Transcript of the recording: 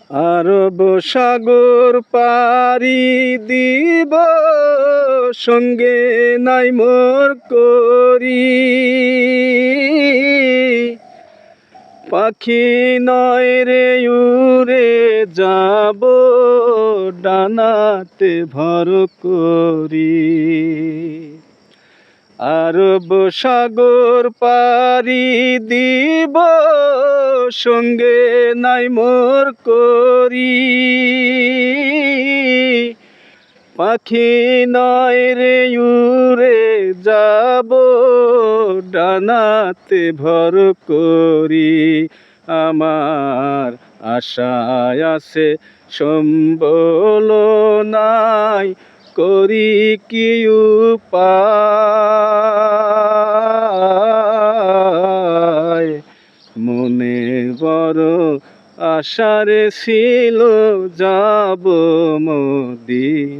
আরব সাগর পাড়ি দিব, সঙ্গে নাই মোর করি। পাখি নয় রে উড়ে যাব, ডানাতে ভর করি। আরব সাগর পাড়ি দিব, সঙ্গে নাই মোর করি। পাখি নয় রে উড়ে যাব, ডানাতে ভর করি। আমার আশায় আছে সম্বল নাই, করি কি উপায়। মনে বড় আশারে ছিল যাব মদিনায়।